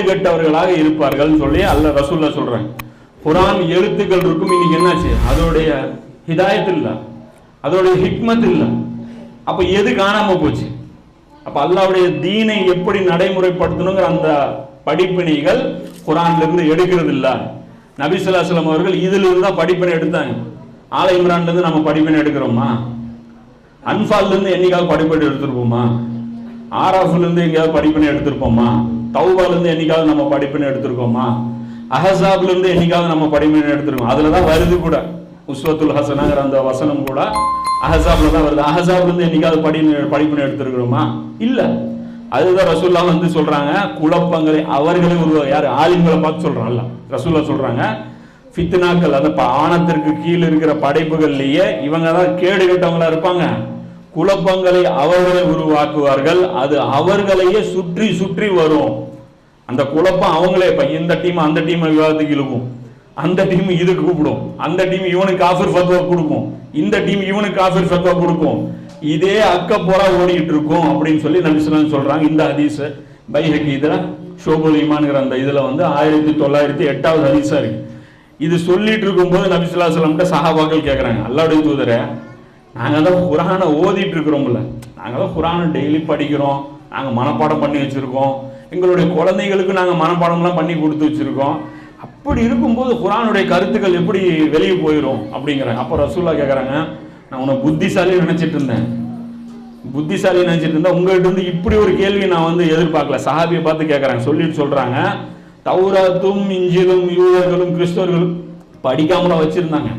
கெட்டவர்களாக இருப்பார்கள் சொல்லி அல்ல ரசூல்லா சொல்றாங்க. குர்ஆன் எழுத்துக்கள் இருக்கும், இன்னைக்கு என்னாச்சு? அதோடைய ஹிதாயத் இல்ல, அதோடைய ஹிக்மத் இல்ல. அப்ப எது காணாம போச்சு? அப்ப அல்லாஹ்வுடைய தீனை எப்படி நடைமுறைப்படுத்தணுங்கிற அந்த படிப்பினைகள் குர்ஆன்ல இருந்து எடுக்கிறது இல்ல. நபி ஸல்லல்லாஹு அலைஹி வஸல்லம் அவர்கள் இதுல இருந்து தான் படிப்பினை எடுத்தாங்க. ஆல இம்ரான்ல இருந்து நம்ம படிப்பினை எடுக்கிறோமா? அன்ஃபால்ல இருந்து என்னைக்காவது படிப்பினை எடுத்திருப்போமா? ஆராஃப்ல இருந்து எங்கேயாவது படிப்பினை எடுத்திருப்போமா? தௌபால இருந்து என்னைக்காவது நம்ம படிப்பினை எடுத்திருக்கோமா? அஹஸாப்ல இருந்து என்னைக்காவது நம்ம படிப்பினை எடுத்திருக்கோம்? அதுலதான் வருது கூட, உஸ்வத்துல் ஹசனாங்கிற அந்த வசனம் கூட அஹஸாப்ல தான் வருது. அஹஸாப்ல இருந்து என்னைக்காவது படிப்பினை எடுத்திருக்கிறோமா? இல்ல. அதுதான் ரசூல்லா வந்து சொல்றாங்க, குழப்பங்களை அவர்களே யாரு ஆலிம்களை பார்த்து சொல்றாங்கல்ல, ரசூல்லா சொல்றாங்க, ஃபித்னாக்கள் அந்த ஆணத்திற்கு கீழே இருக்கிற படைப்புகள்லயே இவங்க தான் கேடு கட்டவங்களா இருப்பாங்க. குழப்பங்களை அவர்களை உருவாக்குவார்கள், அது அவர்களையே சுற்றி சுற்றி வரும். அந்த குழப்பம் அவங்களே, இப்ப இந்த டீம் அந்த டீம் விவாதத்துக்கு இழுக்கும், அந்த டீம் இதுக்கு கூப்பிடும், அந்த டீம் இவனுக்கு காஃபிர் ஃபத்வா கொடுக்கும், இந்த டீம் இவனுக்கு காஃபிர் ஃபத்வா கொடுக்கும், இதே அக்கப்போரா ஓடிட்டு இருக்கும் அப்படின்னு சொல்லி நபி ஸல்லல்லாஹு அலைஹி வஸல்லம் சொல்றாங்க. இந்த ஹதீஸ் பைஹகி இதுல ஷோபுல் ஈமான்ங்கிற அந்த இதுல வந்து 1908வது ஹதீஸா இருக்கு. இது சொல்லிட்டு இருக்கும்போது நபி ஸல்லல்லாஹு அலைஹி வஸல்லம் சஹாபாக்கள் கேட்கறாங்க, அல்லாஹ்வுடைய தூதரே, நாங்க தான் குர்ஆனை ஓதிட்டு இருக்கிறோம்ல, நாங்க தான் குர்ஆனை டெய்லி படிக்கிறோம், நாங்க மனப்பாடம் பண்ணி வச்சிருக்கோம், எங்களுடைய குழந்தைகளுக்கு நாங்க மனப்பாடம்லாம் பண்ணி கொடுத்து வச்சிருக்கோம், அப்படி இருக்கும்போது குர்ஆனுடைய கருத்துக்கள் எப்படி வெளியே போயிடும் அப்படிங்கிறாங்க. அப்ப ரசூல்லா கேட்கறாங்க, நான் உன்னை புத்திசாலி நினைச்சிட்டு இருந்தேன், புத்திசாலி நினைச்சிட்டு இருந்தா உங்கள்கிட்ட இருந்து இப்படி ஒரு கேள்வி நான் வந்து எதிர்பார்க்கல. சஹாபியை பார்த்து கேட்கறாங்க, சொல்லிட்டு சொல்றாங்க, தௌராத்தும் இஞ்சிலும் யூதர்களும் கிறிஸ்தவர்களும் படிக்காமல வச்சிருந்தாங்க,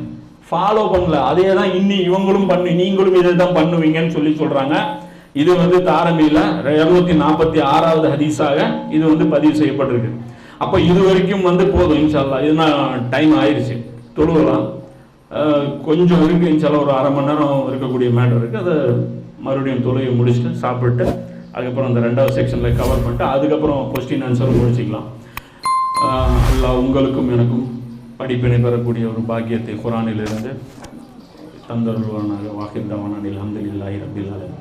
ஃபாலோ பண்ணல, அதே தான் இன்னி இவங்களும் பண்ணி நீங்களும் இதை தான் பண்ணுவீங்கன்னு சொல்லி சொல்றாங்க. இது வந்து தாரமில 246வது ஹதீஸாக இது வந்து பதிவு செய்யப்பட்டிருக்கு. அப்ப இது வரைக்கும் வந்து போதும் இன்ஷா அல்லாஹ். இதுனா டைம் ஆயிடுச்சு, தொழுவலாம், கொஞ்சம் இருக்கு இன்ஷா அல்லாஹ், ஒரு அரை மணி நேரம் இருக்கக்கூடிய மேட்டர் இருக்கு. அதை மறுபடியும் தொழுகை முடிச்சுட்டு சாப்பிட்டு அதுக்கப்புறம் அந்த 2வது செக்ஷன்ல கவர் பண்ணிட்டு அதுக்கப்புறம் கொஸ்டின் ஆன்சர் முடிச்சுக்கலாம். அல்லாஹ் உங்களுக்கும் எனக்கும் படிப்பினை பெறக்கூடிய ஒரு பாக்கியத்தை குர்ஆனிலிருந்து தந்தருள்வானாக. வாஹிர் தவானா அல்ஹம்துலில்லாஹி ரப்பில் ஆலமீன்.